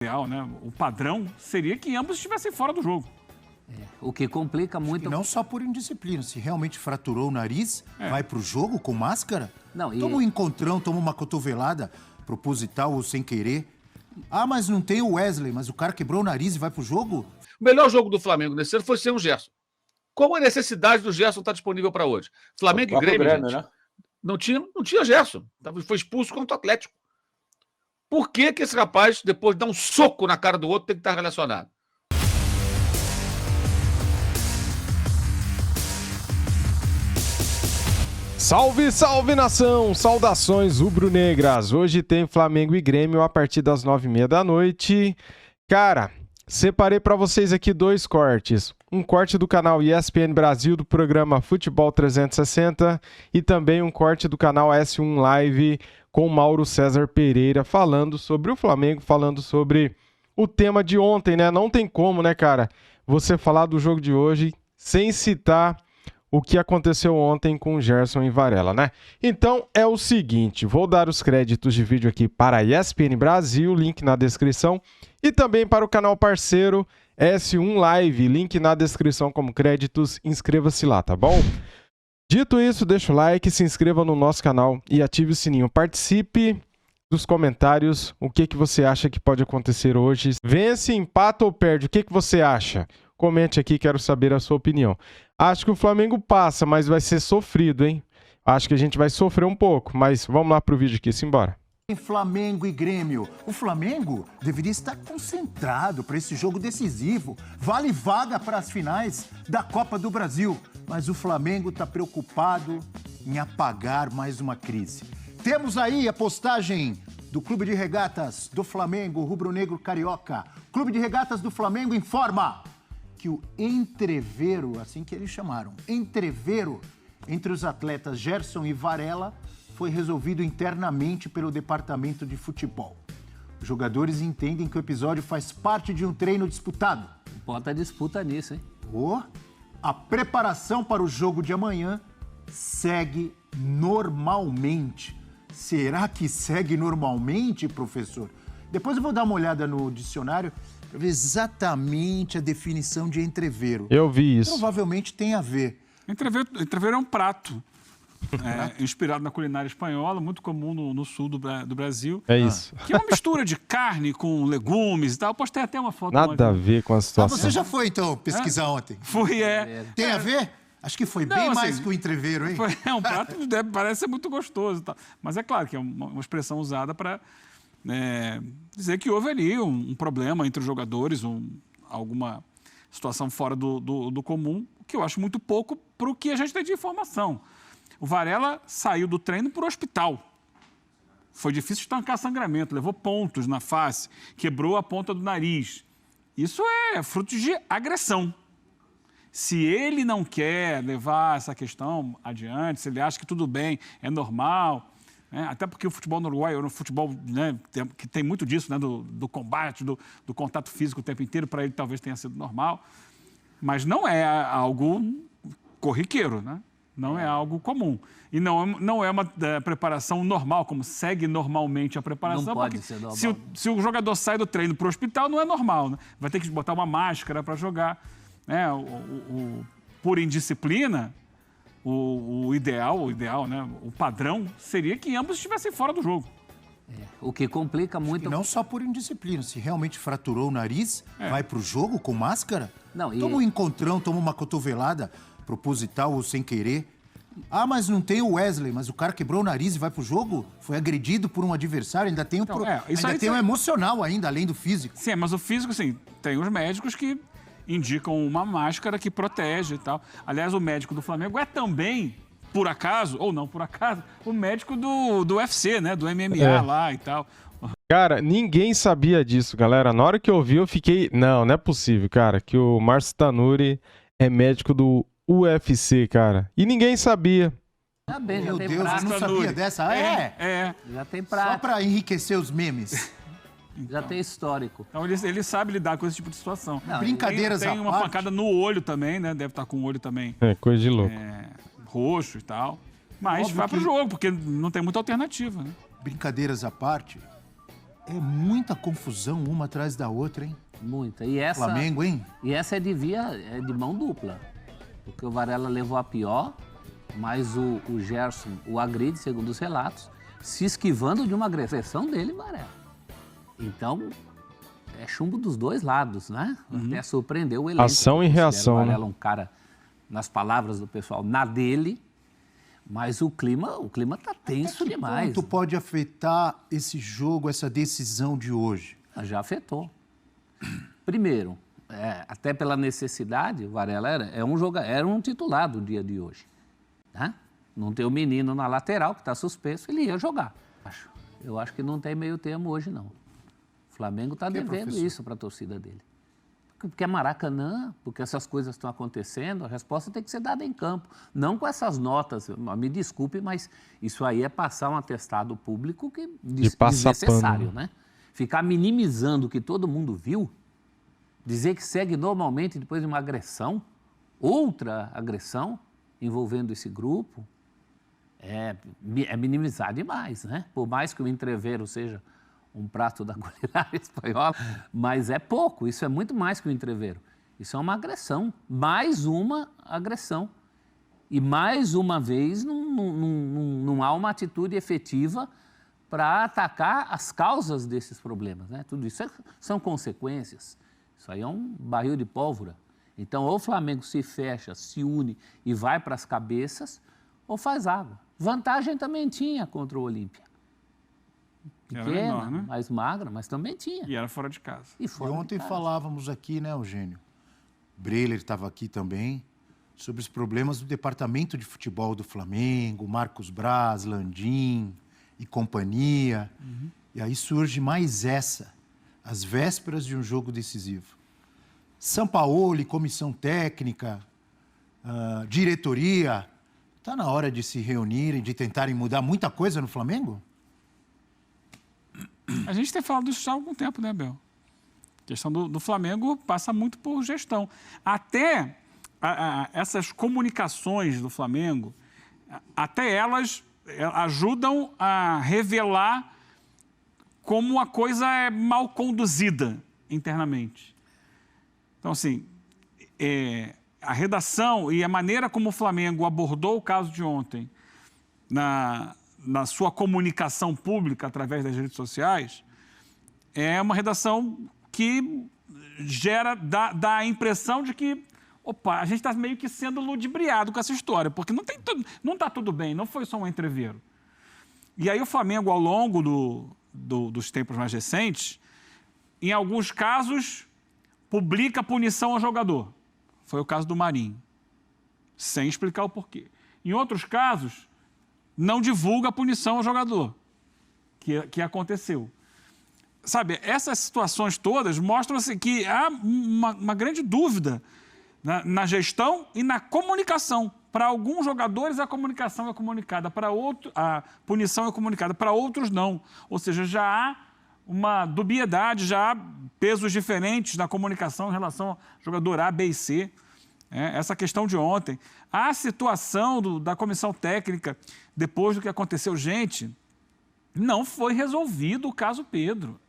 Ideal, né? O padrão seria que ambos estivessem fora do jogo. O que complica muito... E não só por indisciplina. Se realmente fraturou o nariz, vai pro jogo com máscara? Não, Toma um encontrão, toma uma cotovelada, proposital ou sem querer. Ah, mas não tem o Wesley, mas o cara quebrou o nariz e vai pro jogo? O melhor jogo do Flamengo nesse ano foi sem o Gerson. Qual a necessidade do Gerson estar disponível para hoje? Flamengo e Grêmio, gente, né? não tinha Gerson. Foi expulso contra o Atlético. Por que esse rapaz, depois de dar um soco na cara do outro, tem que estar relacionado? Salve, salve nação! Saudações rubro-negras! Hoje tem Flamengo e Grêmio a partir das 9h30 da noite. Cara, separei para vocês aqui dois cortes. Um corte do canal ESPN Brasil do programa Futebol 360 e também um corte do canal S1 Live com Mauro César Pereira falando sobre o Flamengo, falando sobre o tema de ontem, né? Não tem como, né, cara, você falar do jogo de hoje sem citar o que aconteceu ontem com o Gerson e Varela, né? Então é o seguinte, vou dar os créditos de vídeo aqui para a ESPN Brasil, link na descrição, e também para o canal parceiro S1 Live, link na descrição como créditos, inscreva-se lá, tá bom? Dito isso, deixa o like, se inscreva no nosso canal e ative o sininho. Participe dos comentários, o que você acha que pode acontecer hoje. Vence, empata ou perde, o que você acha? Comente aqui, quero saber a sua opinião. Acho que o Flamengo passa, mas vai ser sofrido, hein? Acho que a gente vai sofrer um pouco, mas vamos lá pro vídeo aqui, simbora. Flamengo e Grêmio. O Flamengo deveria estar concentrado para esse jogo decisivo. Vale vaga para as finais da Copa do Brasil. Mas o Flamengo está preocupado em apagar mais uma crise. Temos aí a postagem do Clube de Regatas do Flamengo, Rubro-Negro Carioca. Clube de Regatas do Flamengo informa que o entrevero, assim que eles chamaram, entrevero entre os atletas Gerson e Varela foi resolvido internamente pelo departamento de futebol. Os jogadores entendem que o episódio faz parte de um treino disputado. Bota disputa nisso, hein? A preparação para o jogo de amanhã segue normalmente. Será que segue normalmente, professor? Depois eu vou dar uma olhada no dicionário para ver exatamente a definição de entrevero. Eu vi isso. Provavelmente tem a ver. Entrevero é um prato inspirado na culinária espanhola, muito comum no sul do Brasil. É isso. Que é uma mistura de carne com legumes e tal. Eu postei até uma foto. Nada a ver com a situação. Você já foi, então, pesquisar ontem? Fui, Tem a ver? Acho que foi bem mais que o entrevero, hein? É um prato que parece ser muito gostoso e tal. Mas é claro que é uma expressão usada para dizer que houve ali um problema entre os jogadores, alguma situação fora do comum, que eu acho muito pouco para o que a gente tem de informação. O Varela saiu do treino para o hospital. Foi difícil estancar sangramento, levou pontos na face, quebrou a ponta do nariz. Isso é fruto de agressão. Se ele não quer levar essa questão adiante, se ele acha que tudo bem, é normal, até porque o futebol no Uruguai é um futebol que tem muito disso, do combate, do contato físico o tempo inteiro, para ele talvez tenha sido normal, mas não é algo corriqueiro, né? Não é algo comum. E não é uma preparação normal, como segue normalmente a preparação. Não pode ser normal. Se o jogador sai do treino para o hospital, não é normal, né? Vai ter que botar uma máscara para jogar. Por indisciplina, o ideal, né? O padrão seria que ambos estivessem fora do jogo. O que complica muito... E não só por indisciplina. Se realmente fraturou o nariz, vai pro jogo com máscara? Não, Toma um encontrão, toma uma cotovelada, proposital ou sem querer. Ah, mas não tem o Wesley, mas o cara quebrou o nariz e vai pro jogo? Foi agredido por um adversário, ainda tem o emocional ainda, além do físico. Sim, mas o físico, sim, tem os médicos que indicam uma máscara que protege e tal. Aliás, o médico do Flamengo é também, por acaso, ou não por acaso, o médico do UFC, né? Do MMA lá e tal. Cara, ninguém sabia disso, galera. Na hora que eu vi, eu fiquei... Não é possível, cara, que o Márcio Tanuri é médico do UFC, cara. E ninguém sabia. Tá bem, Meu Deus, eu não sabia dessa. Já tem prática. Só pra enriquecer os memes. Já tem histórico. Então ele sabe lidar com esse tipo de situação. Brincadeiras Tem uma à parte. pancada no olho também, né? Deve estar com o olho também Coisa de louco. roxo e tal. Mas Óbvio vai pro que- jogo, porque não tem muita alternativa, né? Brincadeiras à parte, É muita confusão uma atrás da outra, hein? Muita. E essa, Flamengo, hein? E essa é de mão dupla. Porque o Varela levou a pior, mas o Gerson o agride, segundo os relatos, se esquivando de uma agressão dele, Varela. Então, é chumbo dos dois lados, né? Até surpreendeu o elenco. Ação e reação, O Varela é um cara, nas palavras do pessoal, na dele, mas o clima tá tenso demais. Quanto pode afetar esse jogo, essa decisão de hoje? Já afetou. Primeiro, até pela necessidade, o Varela era um titular do dia de hoje. Tá? Não tem o menino na lateral, que está suspenso, ele ia jogar. Eu acho que não tem meio termo hoje, não. O Flamengo está devendo isso para a torcida dele. Porque é Maracanã, porque essas coisas estão acontecendo, a resposta tem que ser dada em campo. Não com essas notas, me desculpe, mas isso aí é passar um atestado público que desnecessário, né? Ficar minimizando o que todo mundo viu, dizer que segue normalmente depois de uma agressão, outra agressão envolvendo esse grupo, é minimizar demais, né? Por mais que o entrevero seja um prato da culinária espanhola, mas é pouco, isso é muito mais que o entrevero. Isso é uma agressão, mais uma agressão. E mais uma vez não há uma atitude efetiva para atacar as causas desses problemas, né? Tudo isso são consequências. Isso aí é um barril de pólvora. Então, ou o Flamengo se fecha, se une e vai para as cabeças, ou faz água. Vantagem também tinha contra o Olímpia. Pequena, menor, né? Mais magra, mas também tinha. E era fora de casa. E ontem falávamos aqui, né, Eugênio? Breler estava aqui também, sobre os problemas do departamento de futebol do Flamengo, Marcos Braz, Landim e companhia. E aí surge mais essa, às vésperas de um jogo decisivo. Sampaoli, comissão técnica, diretoria, está na hora de se reunirem, de tentarem mudar muita coisa no Flamengo? A gente tem falado isso já há algum tempo, né, Bel? A questão do Flamengo passa muito por gestão. Até essas comunicações do Flamengo, até elas ajudam a revelar como a coisa é mal conduzida internamente. Então, assim, a redação e a maneira como o Flamengo abordou o caso de ontem na sua comunicação pública através das redes sociais, é uma redação que dá a impressão de que, a gente está meio que sendo ludibriado com essa história, porque não está tudo bem, não foi só um entrevero. E aí o Flamengo, ao longo dos tempos mais recentes, em alguns casos, publica punição ao jogador. Foi o caso do Marinho, sem explicar o porquê. Em outros casos, não divulga a punição ao jogador, que aconteceu. Sabe, essas situações todas mostram assim, que há uma grande dúvida na gestão e na comunicação. Para alguns jogadores, a comunicação é comunicada, para outros, a punição é comunicada, para outros não. Ou seja, já há uma dubiedade, já há pesos diferentes na comunicação em relação ao jogador A, B e C. Essa questão de ontem. A situação da comissão técnica, depois do que aconteceu, gente, não foi resolvido o caso Pedro.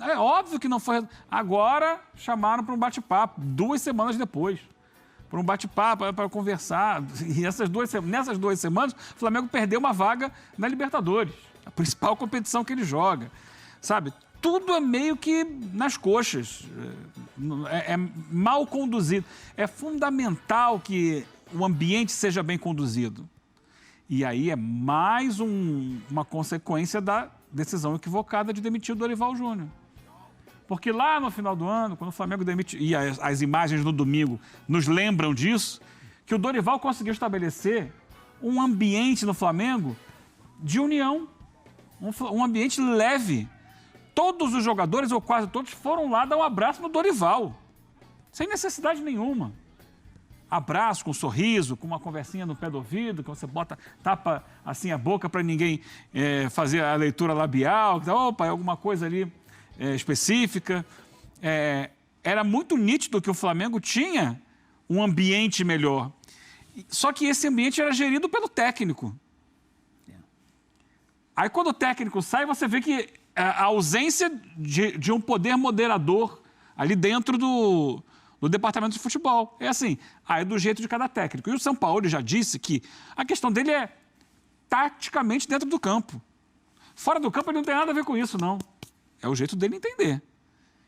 É óbvio que não foi. Agora chamaram para um bate-papo, 2 semanas depois. Para um bate-papo, para conversar. E nessas 2 semanas, o Flamengo perdeu uma vaga na Libertadores, a principal competição que ele joga. Sabe? Tudo é meio que nas coxas, é mal conduzido. É fundamental que o ambiente seja bem conduzido. E aí é mais uma consequência da decisão equivocada de demitir o Dorival Júnior. Porque lá no final do ano, quando o Flamengo demitiu, e as imagens no domingo nos lembram disso, que o Dorival conseguiu estabelecer um ambiente no Flamengo de união, um ambiente leve. Todos os jogadores, ou quase todos, foram lá dar um abraço no Dorival, sem necessidade nenhuma. Abraço, com um sorriso, com uma conversinha no pé do ouvido, que você tapa assim a boca para ninguém fazer a leitura labial, alguma coisa ali específica. Era muito nítido que o Flamengo tinha um ambiente melhor. Só que esse ambiente era gerido pelo técnico. Aí quando o técnico sai, você vê que a ausência de um poder moderador ali dentro do departamento de futebol. É assim, é do jeito de cada técnico. E o São Paulo já disse que a questão dele é taticamente dentro do campo. Fora do campo ele não tem nada a ver com isso, não. É o jeito dele entender.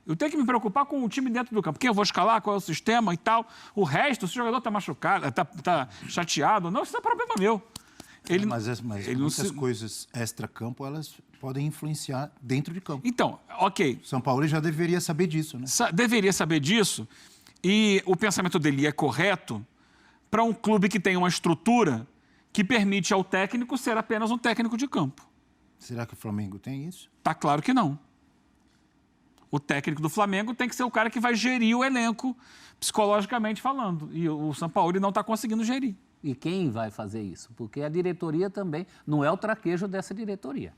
Eu tenho que me preocupar com o time dentro do campo. Quem eu vou escalar, qual é o sistema e tal. O resto, se o jogador está machucado, está chateado, não, isso é problema meu. Mas muitas coisas extra-campo, elas podem influenciar dentro de campo. Então, ok. São Paulo já deveria saber disso, né? Deveria saber disso. E o pensamento dele é correto para um clube que tem uma estrutura que permite ao técnico ser apenas um técnico de campo. Será que o Flamengo tem isso? Tá claro que não. O técnico do Flamengo tem que ser o cara que vai gerir o elenco, psicologicamente falando. E o São Paulo não está conseguindo gerir. E quem vai fazer isso? Porque a diretoria também não é o traquejo dessa diretoria.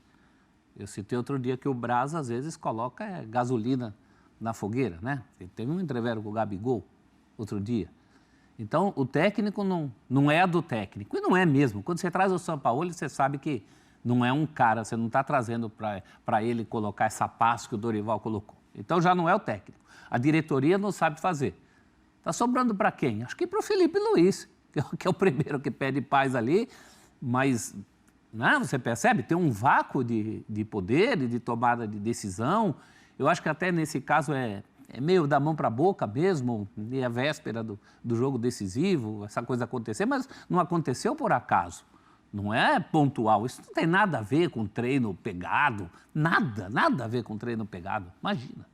Eu citei outro dia que o Braz, às vezes, coloca gasolina na fogueira, né? Teve um entrevero com o Gabigol outro dia. Então, o técnico não é do técnico. E não é mesmo. Quando você traz o São Paulo, você sabe que não é um cara, você não está trazendo para ele colocar essa paz que o Dorival colocou. Então, já não é o técnico. A diretoria não sabe fazer. Está sobrando para quem? Acho que para o Felipe Luiz, que é o primeiro que pede paz ali, mas né, você percebe, tem um vácuo de poder e de tomada de decisão. Eu acho que até nesse caso é meio da mão para a boca mesmo, e a véspera do jogo decisivo, essa coisa acontecer, mas não aconteceu por acaso. Não é pontual, isso não tem nada a ver com treino pegado, nada a ver com treino pegado, imagina.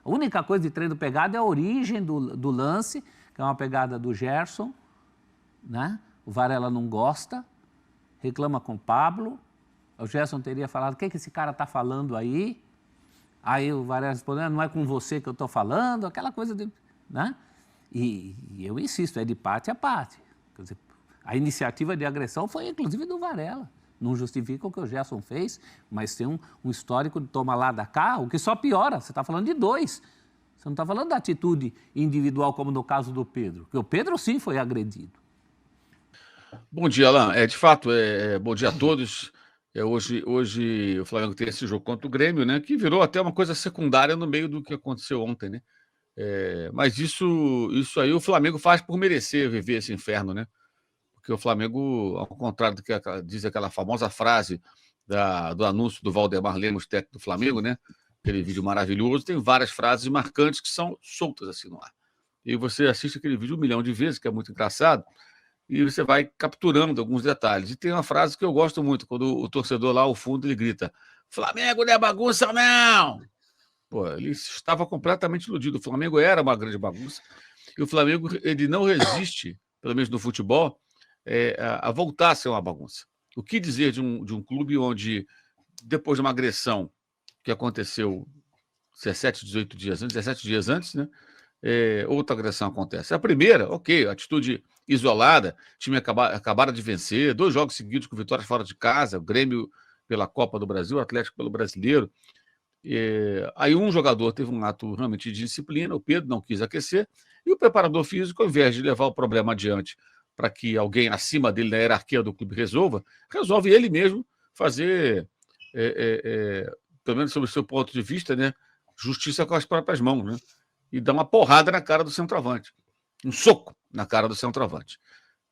A única coisa de treino pegado é a origem do lance, que é uma pegada do Gerson, né? O Varela não gosta, reclama com o Pablo, o Gerson teria falado, o que esse cara está falando aí? Aí o Varela respondeu, não é com você que eu estou falando, aquela coisa, né? E eu insisto, é de parte a parte. Quer dizer, a iniciativa de agressão foi, inclusive, do Varela. Não justifica o que o Gerson fez, mas tem um histórico de toma lá da cá, o que só piora. Você está falando de dois. Você não está falando da atitude individual, como no caso do Pedro. Porque o Pedro, sim, foi agredido. Bom dia, Alain. De fato, bom dia a todos. Hoje o Flamengo tem esse jogo contra o Grêmio, né? Que virou até uma coisa secundária no meio do que aconteceu ontem, né? Mas isso aí o Flamengo faz por merecer viver esse inferno, né? Porque o Flamengo, ao contrário do que diz aquela famosa frase do anúncio do Valdemar Lemos, técnico do Flamengo, né? Aquele vídeo maravilhoso, tem várias frases marcantes que são soltas assim no ar. E você assiste aquele vídeo 1 milhão de vezes, que é muito engraçado, e você vai capturando alguns detalhes. E tem uma frase que eu gosto muito, quando o torcedor lá ao fundo ele grita: Flamengo não é bagunça, não! Pô, ele estava completamente iludido. O Flamengo era uma grande bagunça. E o Flamengo ele não resiste, pelo menos no futebol, a voltar a ser uma bagunça. O que dizer de um clube onde, depois de uma agressão que aconteceu 17 dias antes, né? Outra agressão acontece. A primeira, ok, atitude isolada, time acabaram de vencer, 2 jogos seguidos com vitórias fora de casa, o Grêmio pela Copa do Brasil, o Atlético pelo Brasileiro. Aí um jogador teve um ato realmente de disciplina, o Pedro não quis aquecer, e o preparador físico, ao invés de levar o problema adiante para que alguém acima dele na hierarquia do clube resolve ele mesmo fazer, pelo menos sob o seu ponto de vista, né, justiça com as próprias mãos, né, e dar uma porrada na cara do centroavante, um soco na cara do centroavante.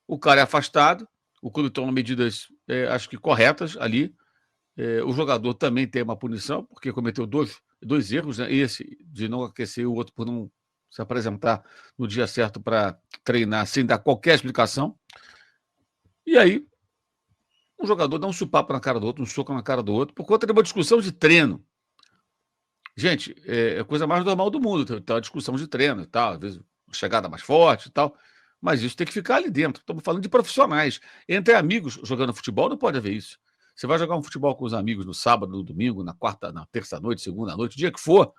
O cara é afastado, o clube toma medidas, acho que corretas ali. O jogador também tem uma punição, porque cometeu dois erros, né? Esse de não aquecer, o outro por não se apresentar no dia certo para treinar sem dar qualquer explicação. E aí, um jogador dá um supapo na cara do outro, um soco na cara do outro, por conta de uma discussão de treino. Gente, é a coisa mais normal do mundo, ter uma discussão de treino e tal, às vezes uma chegada mais forte e tal, mas isso tem que ficar ali dentro. Estamos falando de profissionais. Entre amigos jogando futebol não pode haver isso. Você vai jogar um futebol com os amigos no sábado, no domingo, na quarta, na terça-noite, segunda-noite, o dia que for,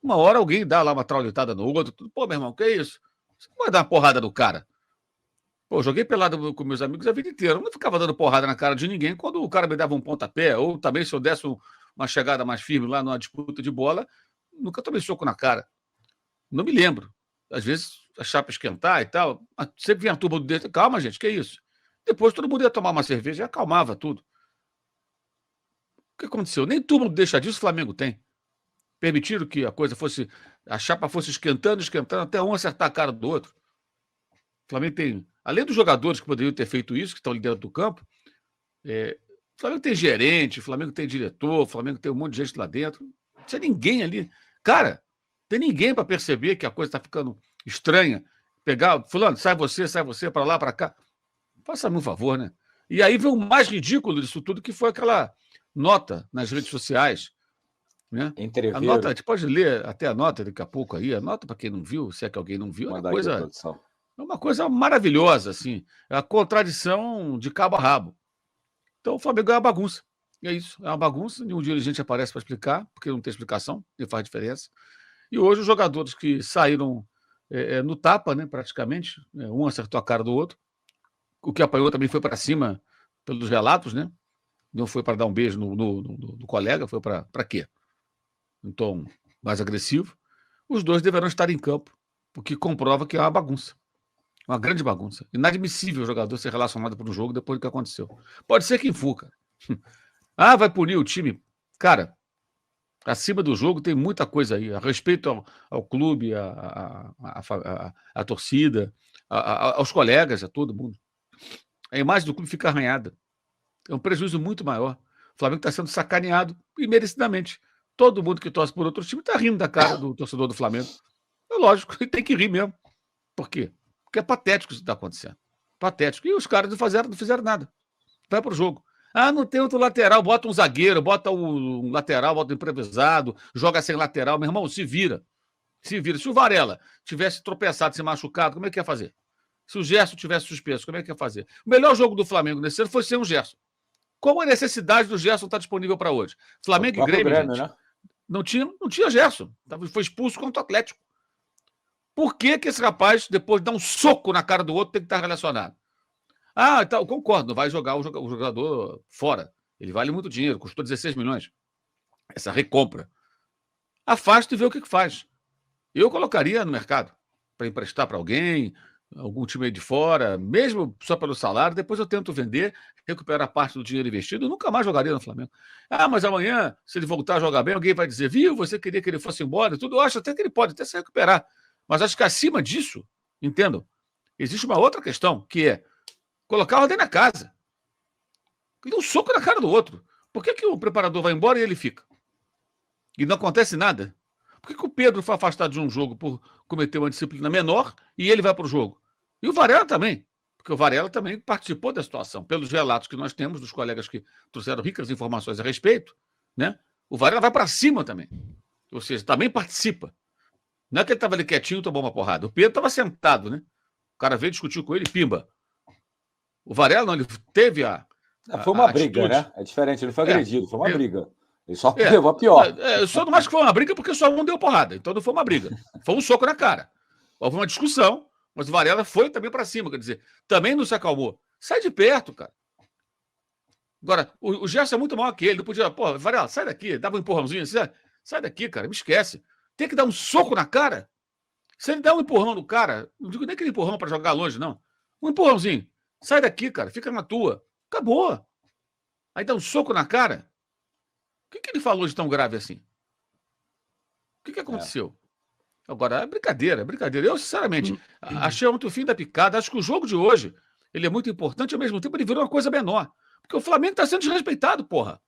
uma hora alguém dá lá uma traulitada no outro. Pô, meu irmão, que é isso? Você não vai dar uma porrada no cara. Pô, joguei pelado com meus amigos a vida inteira. Eu não ficava dando porrada na cara de ninguém quando o cara me dava um pontapé, ou também se eu desse uma chegada mais firme lá numa disputa de bola, nunca tomei soco na cara. Não me lembro. Às vezes a chapa esquentar e tal, sempre vinha a turma do dedo. Calma, gente, que é isso? Depois todo mundo ia tomar uma cerveja e acalmava tudo. que aconteceu? Nem turma do deixa disso o Flamengo tem. Permitiram que a chapa fosse esquentando, até um acertar a cara do outro. O Flamengo tem, além dos jogadores que poderiam ter feito isso, que estão ali dentro do campo, o Flamengo tem gerente, o Flamengo tem diretor, o Flamengo tem um monte de gente lá dentro. Não tinha ninguém ali. Cara, tem ninguém para perceber que a coisa está ficando estranha. Pegar, fulano, sai você, para lá, para cá. Faça-me um favor, né? E aí veio o mais ridículo disso tudo, que foi aquela nota nas redes sociais. Né? A nota, a gente pode ler até a nota daqui a pouco aí. A nota, para quem não viu, se é que alguém não viu, é uma coisa maravilhosa, assim. É a contradição de cabo a rabo. Então o Flamengo é uma bagunça. E é isso, é uma bagunça. Nenhum dirigente aparece para explicar, porque não tem explicação, nem faz diferença. E hoje os jogadores que saíram no tapa, né, praticamente, um acertou a cara do outro. O que apanhou também foi para cima, pelos relatos, né? Não foi para dar um beijo no colega, foi para quê? Um tom mais agressivo. Os dois deverão estar em campo, o que comprova que é uma bagunça. Uma grande bagunça. Inadmissível o jogador ser relacionado para um jogo depois do que aconteceu. Pode ser quem for, cara. Ah, vai punir o time. Cara, acima do jogo tem muita coisa aí. A respeito ao clube, à torcida, aos colegas, a todo mundo. A imagem do clube fica arranhada. É um prejuízo muito maior. O Flamengo está sendo sacaneado e merecidamente. Todo mundo que torce por outro time está rindo da cara do torcedor do Flamengo. É lógico, ele tem que rir mesmo. Por quê? Porque é patético isso que está acontecendo. Patético. E os caras não fizeram nada. Vai para o jogo. Ah, não tem outro lateral, bota um zagueiro, bota um lateral, bota um improvisado, joga sem lateral. Meu irmão, se vira. Se vira. Se o Varela tivesse tropeçado, se machucado, como é que ia fazer? Se o Gerson tivesse suspenso, como é que ia fazer? O melhor jogo do Flamengo nesse ano foi sem o Gerson. Qual a necessidade do Gerson estar disponível para hoje? Flamengo e Grêmio, gente, né? Não tinha Gerson. Foi expulso contra o Atlético. Por que esse rapaz, depois de dar um soco na cara do outro, tem que estar relacionado? Ah, então, eu concordo, não vai jogar o jogador fora. Ele vale muito dinheiro, custou 16 milhões. Essa recompra. Afasta e vê o que faz. Eu colocaria no mercado para emprestar para alguém, algum time aí de fora, mesmo só pelo salário, depois eu tento vender, recuperar parte do dinheiro investido, eu nunca mais jogaria no Flamengo. Ah, mas amanhã, se ele voltar a jogar bem, alguém vai dizer, viu, você queria que ele fosse embora, tudo. Eu acho até que ele pode até se recuperar. Mas acho que acima disso, entendam, existe uma outra questão, que é colocar a ordem na casa. E um soco na cara do outro. Por que o preparador vai embora e ele fica? E não acontece nada? Por que o Pedro foi afastado de um jogo por cometer uma disciplina menor e ele vai para o jogo? E o Varela também. Porque o Varela também participou da situação. Pelos relatos que nós temos dos colegas que trouxeram ricas informações a respeito, né? O Varela vai para cima também. Ou seja, também participa. Não é que ele estava ali quietinho e tomou uma porrada. O Pedro estava sentado, né? O cara veio discutir com ele e pimba. O Varela não, ele teve foi uma briga, atitude. Né? É diferente, ele não foi agredido, foi uma briga. Ele só levou a pior. Eu só não acho que foi uma briga porque só um deu porrada. Então não foi uma briga. Foi um soco na cara. Houve uma discussão, mas o Varela foi também para cima. Quer dizer, também não se acalmou. Sai de perto, cara. Agora, o Gerson é muito maior que ele. Não podia, pô, Varela, sai daqui. Dava um empurrãozinho assim. Sai daqui, cara. Me esquece. Tem que dar um soco na cara. Se ele der um empurrão no cara, não digo nem aquele empurrão para jogar longe, não. Um empurrãozinho. Sai daqui, cara. Fica na tua. Acabou. Aí dá um soco na cara. O que ele falou de tão grave assim? O que aconteceu? Agora, é brincadeira, é brincadeira. Eu, sinceramente, achei ontem o fim da picada. Acho que o jogo de hoje ele é muito importante, ao mesmo tempo ele virou uma coisa menor. Porque o Flamengo está sendo desrespeitado, porra.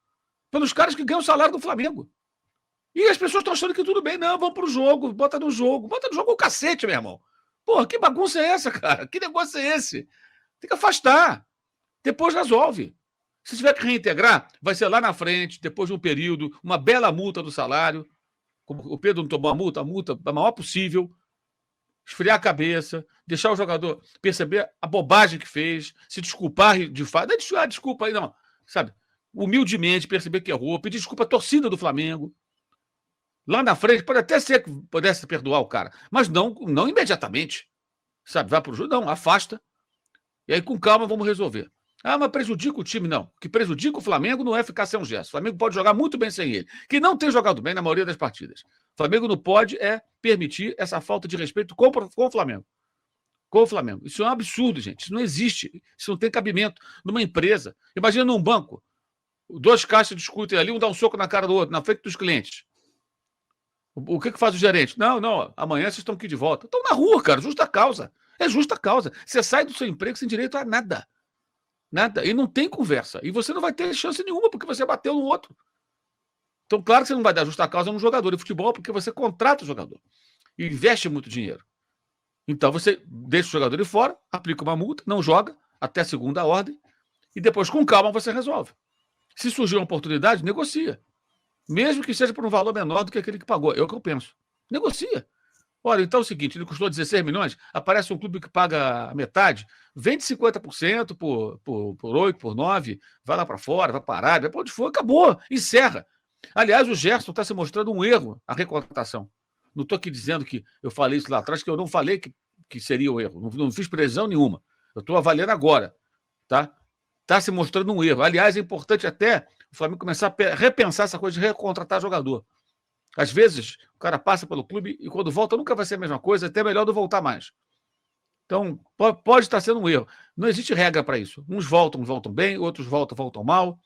Pelos caras que ganham o salário do Flamengo. E as pessoas estão achando que tudo bem. Não, vamos pro jogo, bota no jogo. Bota no jogo o cacete, meu irmão. Porra, que bagunça é essa, cara? Que negócio é esse? Tem que afastar. Depois resolve. Se tiver que reintegrar, vai ser lá na frente, depois de um período, uma bela multa do salário. Como o Pedro não tomou a multa a maior possível. Esfriar a cabeça, deixar o jogador perceber a bobagem que fez, se desculpar de fato. Não é desculpa aí, não. Sabe? Humildemente perceber que errou, pedir desculpa à torcida do Flamengo. Lá na frente, pode até ser que pudesse perdoar o cara, mas não imediatamente. Sabe? Vai para o jogo, não, afasta. E aí, com calma, vamos resolver. Ah, mas prejudica o time, não. O que prejudica o Flamengo não é ficar sem um Gerson. O Flamengo pode jogar muito bem sem ele, que não tem jogado bem na maioria das partidas. O Flamengo não pode permitir essa falta de respeito com o Flamengo. Com o Flamengo. Isso é um absurdo, gente. Isso não existe. Isso não tem cabimento numa empresa. Imagina num banco. Dois caixas discutem ali, um dá um soco na cara do outro, na frente dos clientes. O que faz o gerente? Não, amanhã vocês estão aqui de volta. Estão na rua, cara, justa causa. É justa causa. Você sai do seu emprego sem direito a nada. Nada. E não tem conversa. E você não vai ter chance nenhuma, porque você bateu no outro. Então, claro que você não vai dar justa causa no jogador de futebol, porque você contrata o jogador. E investe muito dinheiro. Então, você deixa o jogador de fora, aplica uma multa, não joga, até a segunda ordem, e depois, com calma, você resolve. Se surgir uma oportunidade, negocia. Mesmo que seja por um valor menor do que aquele que pagou. É o que eu penso. Negocia. Olha, então é o seguinte, ele custou 16 milhões, aparece um clube que paga a metade, vende 50% por 8, por 9, vai lá para fora, vai parar, vai para onde for, acabou, encerra. Aliás, o Gerson está se mostrando um erro, a recontratação. Não estou aqui dizendo que eu falei isso lá atrás, que eu não falei que seria o erro, não fiz previsão nenhuma. Eu estou avaliando agora, tá? Está se mostrando um erro. Aliás, é importante até o Flamengo começar a repensar essa coisa de recontratar jogador. Às vezes, o cara passa pelo clube e quando volta nunca vai ser a mesma coisa, até melhor não voltar mais. Então, pode estar sendo um erro. Não existe regra para isso. Uns voltam bem, outros voltam mal.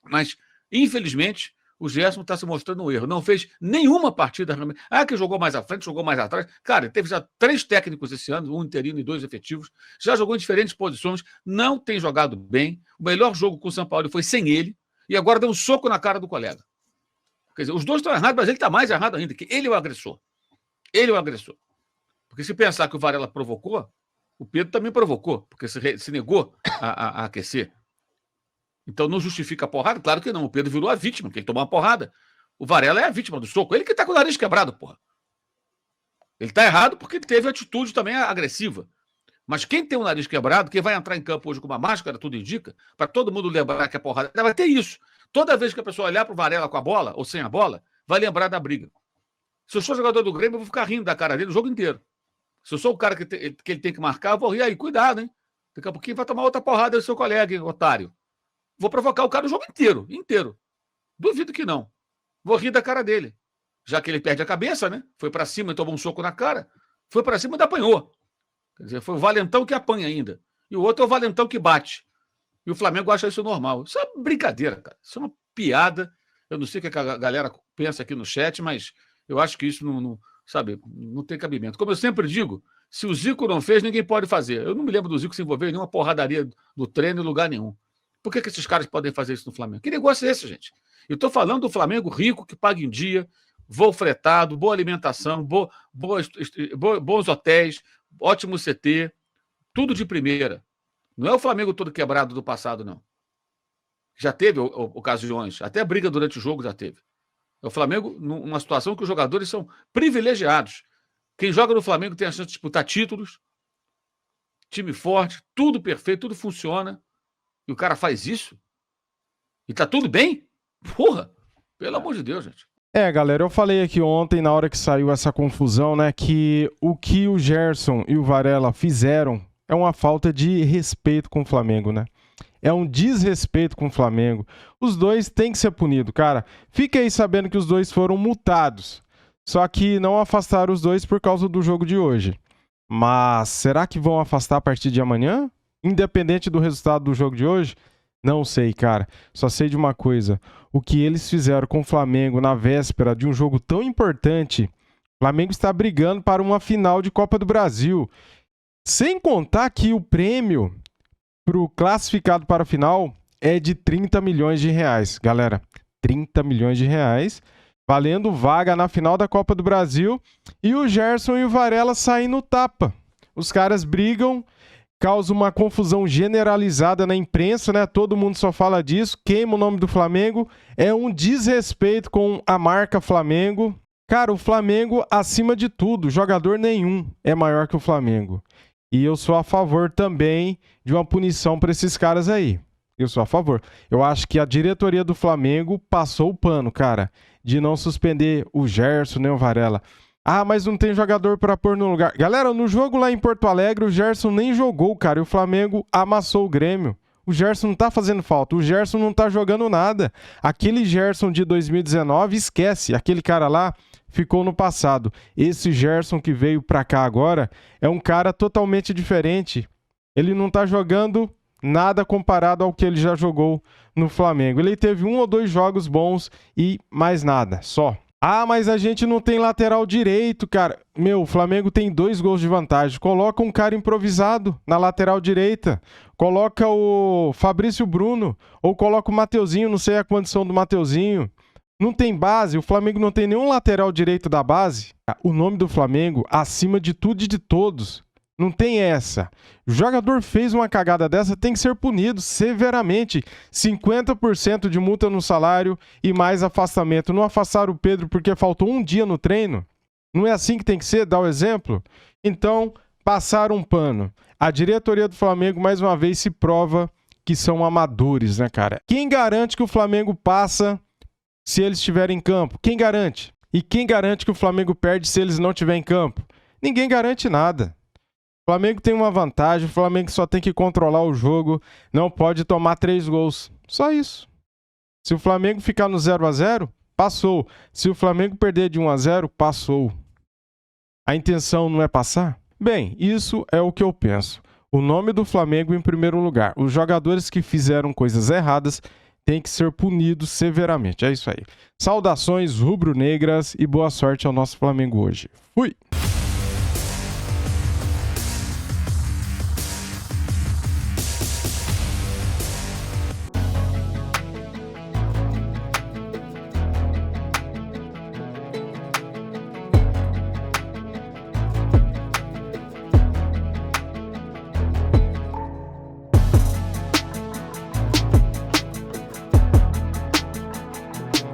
Mas, infelizmente, o Gerson está se mostrando um erro. Não fez nenhuma partida realmente. Que jogou mais à frente, jogou mais atrás. Cara, ele teve já 3 técnicos esse ano, um interino e 2 efetivos. Já jogou em diferentes posições. Não tem jogado bem. O melhor jogo com o São Paulo foi sem ele. E agora deu um soco na cara do colega. Quer dizer, os dois estão errados, mas ele está mais errado ainda, que ele é o agressor. Ele é o agressor. Porque se pensar que o Varela provocou, o Pedro também provocou, porque se negou a aquecer. Então não justifica a porrada? Claro que não. O Pedro virou a vítima, porque ele tomou uma porrada. O Varela é a vítima do soco. Ele que está com o nariz quebrado, porra. Ele está errado porque ele teve atitude também agressiva. Mas quem tem o nariz quebrado, quem vai entrar em campo hoje com uma máscara, tudo indica, para todo mundo lembrar que a porrada vai ter isso. Toda vez que a pessoa olhar para o Varela com a bola, ou sem a bola, vai lembrar da briga. Se eu sou jogador do Grêmio, eu vou ficar rindo da cara dele o jogo inteiro. Se eu sou o cara que ele tem que marcar, eu vou rir aí, cuidado, hein? Daqui a pouquinho vai tomar outra porrada do seu colega, hein, otário. Vou provocar o cara o jogo inteiro. Duvido que não. Vou rir da cara dele. Já que ele perde a cabeça, né? Foi para cima e tomou um soco na cara. Foi para cima e apanhou. Quer dizer, foi o valentão que apanha ainda. E o outro é o valentão que bate. E o Flamengo acha isso normal. Isso é brincadeira, cara. Isso é uma piada. Eu não sei o que a galera pensa aqui no chat, mas eu acho que isso não tem cabimento. Como eu sempre digo, se o Zico não fez, ninguém pode fazer. Eu não me lembro do Zico se envolver em nenhuma porradaria do treino em lugar nenhum. Por que esses caras podem fazer isso no Flamengo? Que negócio é esse, gente? Eu estou falando do Flamengo rico, que paga em dia, voo fretado, boa alimentação, bons hotéis, ótimo CT, tudo de primeira. Não é o Flamengo todo quebrado do passado, não. Já teve ocasiões, até briga durante o jogo já teve. É o Flamengo numa situação que os jogadores são privilegiados. Quem joga no Flamengo tem a chance de disputar títulos, time forte, tudo perfeito, tudo funciona. E o cara faz isso? E tá tudo bem? Porra! Pelo amor de Deus, gente. Galera, eu falei aqui ontem, na hora que saiu essa confusão, né, que o Gerson e o Varela fizeram é uma falta de respeito com o Flamengo, né? É um desrespeito com o Flamengo. Os dois têm que ser punidos, cara. Fique aí sabendo que os dois foram multados. Só que não afastaram os dois por causa do jogo de hoje. Mas será que vão afastar a partir de amanhã? Independente do resultado do jogo de hoje? Não sei, cara. Só sei de uma coisa. O que eles fizeram com o Flamengo na véspera de um jogo tão importante, o Flamengo está brigando para uma final de Copa do Brasil. Sem contar que o prêmio para o classificado para a final é de 30 milhões de reais. Galera, 30 milhões de reais, valendo vaga na final da Copa do Brasil. E o Gerson e o Varela saem no tapa. Os caras brigam, causa uma confusão generalizada na imprensa, né? Todo mundo só fala disso, queima o nome do Flamengo. É um desrespeito com a marca Flamengo. Cara, o Flamengo, acima de tudo, jogador nenhum é maior que o Flamengo. E eu sou a favor também de uma punição para esses caras aí. Eu sou a favor. Eu acho que a diretoria do Flamengo passou o pano, cara, de não suspender o Gerson nem o Varela. Mas não tem jogador para pôr no lugar. Galera, no jogo lá em Porto Alegre, o Gerson nem jogou, cara. E o Flamengo amassou o Grêmio. O Gerson não tá fazendo falta. O Gerson não tá jogando nada. Aquele Gerson de 2019, esquece. Aquele cara lá ficou no passado. Esse Gerson que veio pra cá agora é um cara totalmente diferente. Ele não tá jogando Nada comparado ao que ele já jogou no Flamengo. Ele teve 1 ou 2 jogos bons e mais nada, só. Ah, mas a gente não tem lateral direito, cara. Meu, o Flamengo tem 2 gols de vantagem. Coloca um cara improvisado na lateral direita. Coloca o Fabrício Bruno ou coloca o Mateuzinho, não sei a condição do Mateuzinho. Não tem base, o Flamengo não tem nenhum lateral direito da base. O nome do Flamengo, acima de tudo e de todos. Não tem essa. O jogador fez uma cagada dessa, tem que ser punido severamente. 50% de multa no salário e mais afastamento. Não afastaram o Pedro porque faltou um dia no treino? Não é assim que tem que ser? Dá o exemplo? Então, passaram um pano. A diretoria do Flamengo, mais uma vez, se prova que são amadores, né, cara? Quem garante que o Flamengo passa se eles estiverem em campo? Quem garante? E quem garante que o Flamengo perde se eles não estiverem em campo? Ninguém garante nada. O Flamengo tem uma vantagem, o Flamengo só tem que controlar o jogo, não pode tomar 3 gols. Só isso. Se o Flamengo ficar no 0-0, passou. Se o Flamengo perder de 1-0, passou. A intenção não é passar? Bem, isso é o que eu penso. O nome do Flamengo em primeiro lugar. Os jogadores que fizeram coisas erradas têm que ser punidos severamente. É isso aí. Saudações rubro-negras e boa sorte ao nosso Flamengo hoje. Fui!